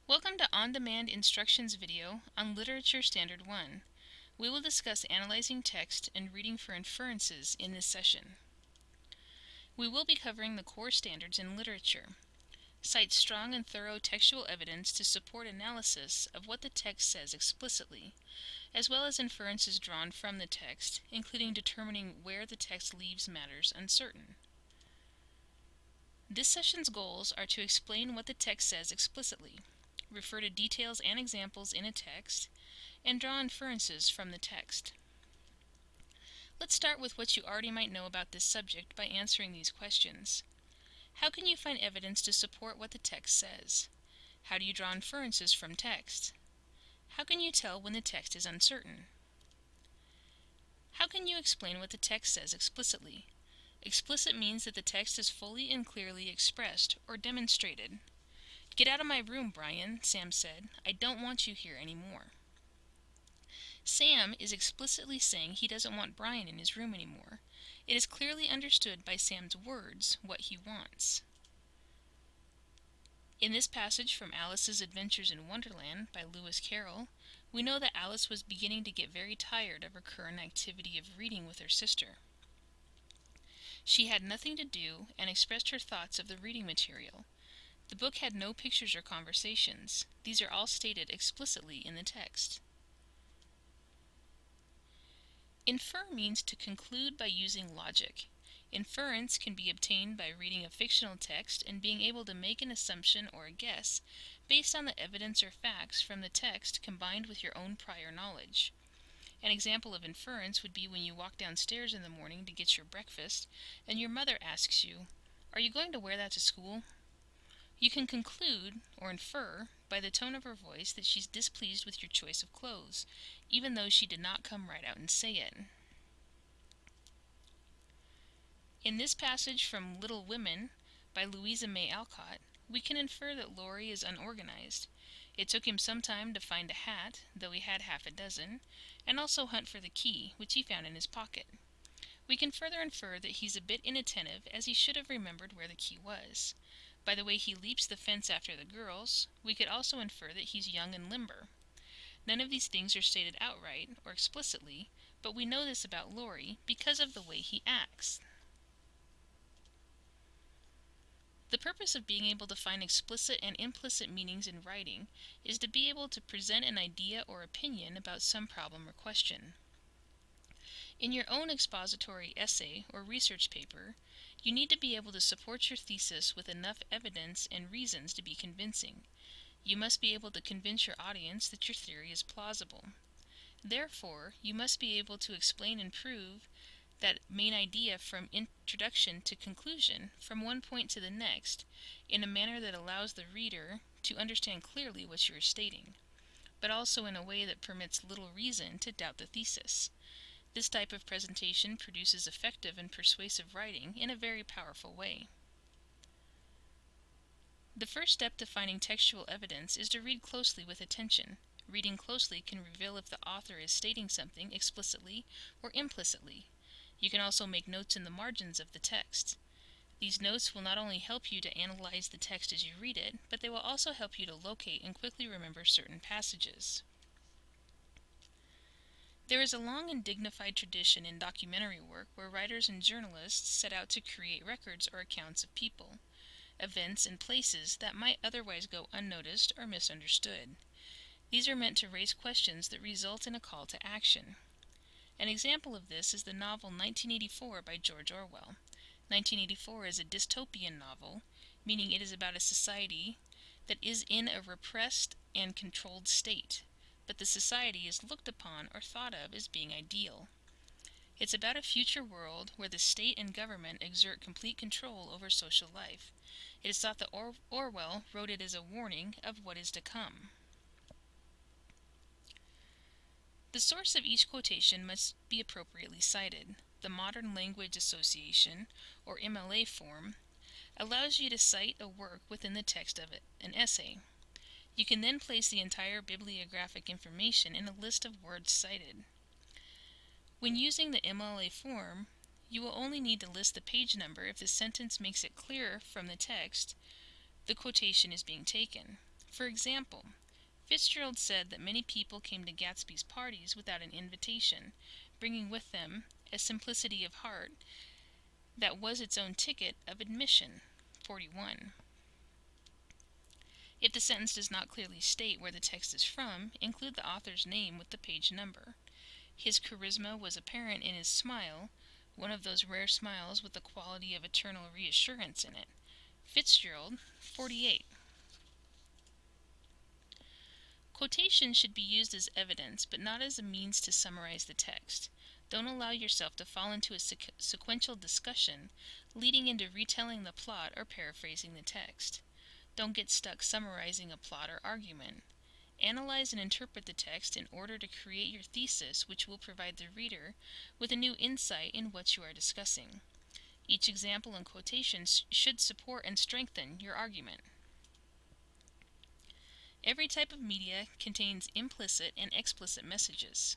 Welcome to On-Demand Instructions video on Literature Standard 1. We will discuss analyzing text and reading for inferences in this session. We will be covering the core standards in literature. Cite strong and thorough textual evidence to support analysis of what the text says explicitly, as well as inferences drawn from the text, including determining where the text leaves matters uncertain. This session's goals are to explain what the text says explicitly, refer to details and examples in a text, and draw inferences from the text. Let's start with what you already might know about this subject by answering these questions. How can you find evidence to support what the text says? How do you draw inferences from text? How can you tell when the text is uncertain? How can you explain what the text says explicitly? Explicit means that the text is fully and clearly expressed or demonstrated. "Get out of my room, Brian," Sam said. "I don't want you here anymore." Sam is explicitly saying he doesn't want Brian in his room anymore. It is clearly understood by Sam's words what he wants. In this passage from Alice's Adventures in Wonderland by Lewis Carroll, we know that Alice was beginning to get very tired of her current activity of reading with her sister. She had nothing to do and expressed her thoughts of the reading material. The book had no pictures or conversations. These are all stated explicitly in the text. Infer means to conclude by using logic. Inference can be obtained by reading a fictional text and being able to make an assumption or a guess based on the evidence or facts from the text combined with your own prior knowledge. An example of inference would be when you walk downstairs in the morning to get your breakfast and your mother asks you, "Are you going to wear that to school?" You can conclude, or infer, by the tone of her voice that she's displeased with your choice of clothes, even though she did not come right out and say it. In this passage from Little Women by Louisa May Alcott, we can infer that Laurie is unorganized. It took him some time to find a hat, though he had half a dozen, and also hunt for the key, which he found in his pocket. We can further infer that he's a bit inattentive, as he should have remembered where the key was. By the way he leaps the fence after the girls, we could also infer that he's young and limber. None of these things are stated outright or explicitly, but we know this about Laurie because of the way he acts. The purpose of being able to find explicit and implicit meanings in writing is to be able to present an idea or opinion about some problem or question. In your own expository essay or research paper, you need to be able to support your thesis with enough evidence and reasons to be convincing. You must be able to convince your audience that your theory is plausible. Therefore, you must be able to explain and prove that main idea from introduction to conclusion, from one point to the next, in a manner that allows the reader to understand clearly what you are stating, but also in a way that permits little reason to doubt the thesis. This type of presentation produces effective and persuasive writing in a very powerful way. The first step to finding textual evidence is to read closely with attention. Reading closely can reveal if the author is stating something explicitly or implicitly. You can also make notes in the margins of the text. These notes will not only help you to analyze the text as you read it, but they will also help you to locate and quickly remember certain passages. There is a long and dignified tradition in documentary work where writers and journalists set out to create records or accounts of people, events, and places that might otherwise go unnoticed or misunderstood. These are meant to raise questions that result in a call to action. An example of this is the novel 1984 by George Orwell. 1984 is a dystopian novel, meaning it is about a society that is in a repressed and controlled state, but the society is looked upon or thought of as being ideal. It's about a future world where the state and government exert complete control over social life. It is thought that Orwell wrote it as a warning of what is to come. The source of each quotation must be appropriately cited. The Modern Language Association, or MLA form, allows you to cite a work within the text of an essay. You can then place the entire bibliographic information in a list of words cited. When using the MLA form, you will only need to list the page number if the sentence makes it clear from the text the quotation is being taken. For example, Fitzgerald said that many people came to Gatsby's parties without an invitation, bringing with them a simplicity of heart that was its own ticket of admission. 41. If the sentence does not clearly state where the text is from, include the author's name with the page number. His charisma was apparent in his smile, one of those rare smiles with the quality of eternal reassurance in it. Fitzgerald, 48. Quotations should be used as evidence, but not as a means to summarize the text. Don't allow yourself to fall into a sequential discussion, leading into retelling the plot or paraphrasing the text. Don't get stuck summarizing a plot or argument. Analyze and interpret the text in order to create your thesis, which will provide the reader with a new insight in what you are discussing. Each example and quotation should support and strengthen your argument. Every type of media contains implicit and explicit messages.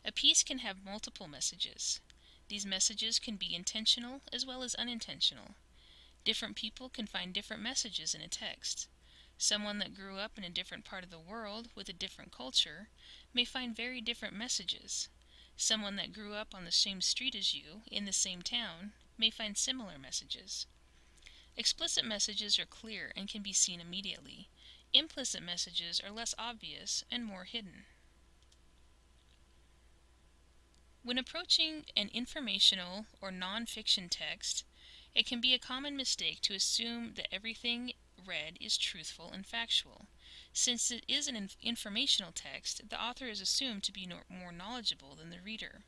A piece can have multiple messages. These messages can be intentional as well as unintentional. Different people can find different messages in a text. Someone that grew up in a different part of the world with a different culture may find very different messages. Someone that grew up on the same street as you in the same town may find similar messages. Explicit messages are clear and can be seen immediately. Implicit messages are less obvious and more hidden. When approaching an informational or non-fiction text, it can be a common mistake to assume that everything read is truthful and factual. Since it is an informational text, the author is assumed to be more knowledgeable than the reader.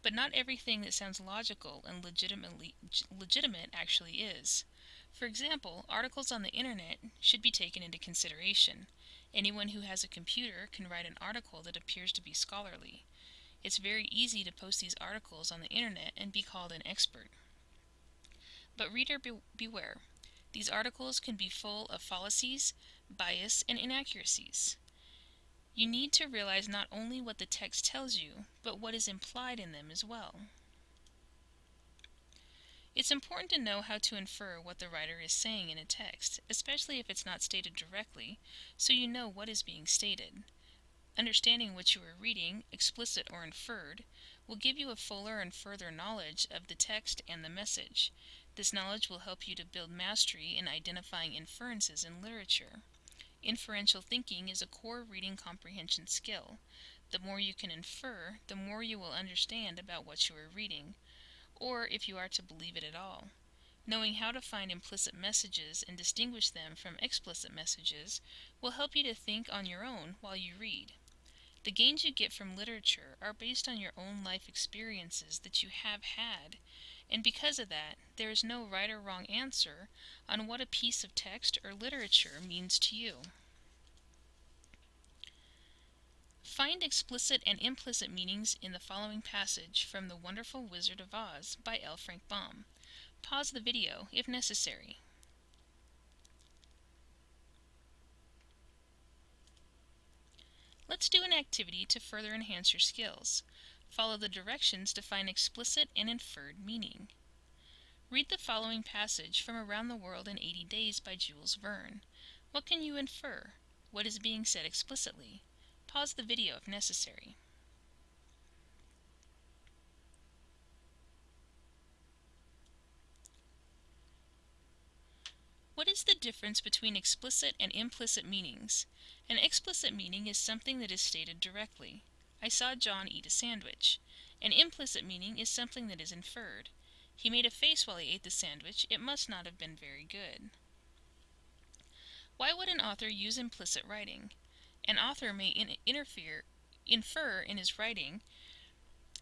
But not everything that sounds logical and legitimate actually is. For example, articles on the internet should be taken into consideration. Anyone who has a computer can write an article that appears to be scholarly. It's very easy to post these articles on the internet and be called an expert. But reader beware. These articles can be full of fallacies, bias, and inaccuracies. You need to realize not only what the text tells you, but what is implied in them as well. It's important to know how to infer what the writer is saying in a text, especially if it's not stated directly, so you know what is being stated. Understanding what you are reading, explicit or inferred, will give you a fuller and further knowledge of the text and the message. This knowledge will help you to build mastery in identifying inferences in literature. Inferential thinking is a core reading comprehension skill. The more you can infer, the more you will understand about what you are reading, or if you are to believe it at all. Knowing how to find implicit messages and distinguish them from explicit messages will help you to think on your own while you read. The gains you get from literature are based on your own life experiences that you have had, and because of that, there is no right or wrong answer on what a piece of text or literature means to you. Find explicit and implicit meanings in the following passage from The Wonderful Wizard of Oz by L. Frank Baum. Pause the video if necessary. Let's do an activity to further enhance your skills. Follow the directions to find explicit and inferred meaning. Read the following passage from Around the World in 80 Days by Jules Verne. What can you infer? What is being said explicitly? Pause the video if necessary. What is the difference between explicit and implicit meanings? An explicit meaning is something that is stated directly. I saw John eat a sandwich. An implicit meaning is something that is inferred. He made a face while he ate the sandwich. It must not have been very good. Why would an author use implicit writing? An author may infer in his writing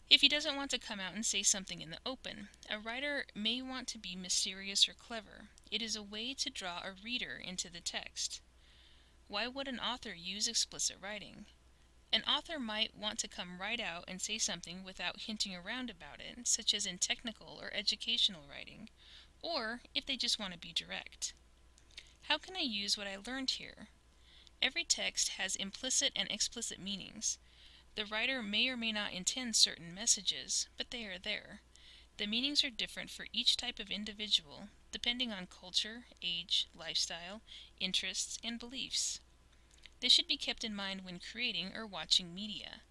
if he doesn't want to come out and say something in the open. A writer may want to be mysterious or clever. It is a way to draw a reader into the text. Why would an author use explicit writing? An author might want to come right out and say something without hinting around about it, such as in technical or educational writing, or if they just want to be direct. How can I use what I learned here? Every text has implicit and explicit meanings. The writer may or may not intend certain messages, but they are there. The meanings are different for each type of individual, depending on culture, age, lifestyle, interests, and beliefs. This should be kept in mind when creating or watching media.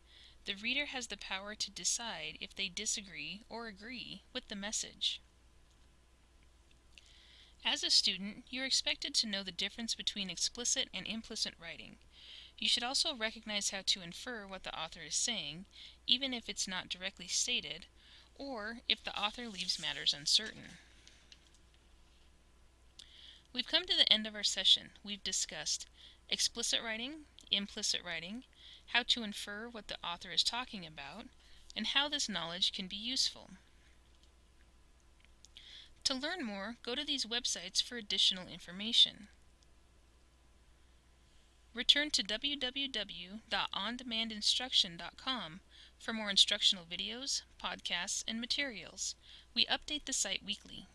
The reader has the power to decide if they disagree or agree with the message. As a student, you're expected to know the difference between explicit and implicit writing. You should also recognize how to infer what the author is saying, even if it's not directly stated, or if the author leaves matters uncertain. We've come to the end of our session. We've discussed explicit writing, implicit writing, how to infer what the author is talking about, and how this knowledge can be useful. To learn more, go to these websites for additional information. Return to www.ondemandinstruction.com for more instructional videos, podcasts, and materials. We update the site weekly.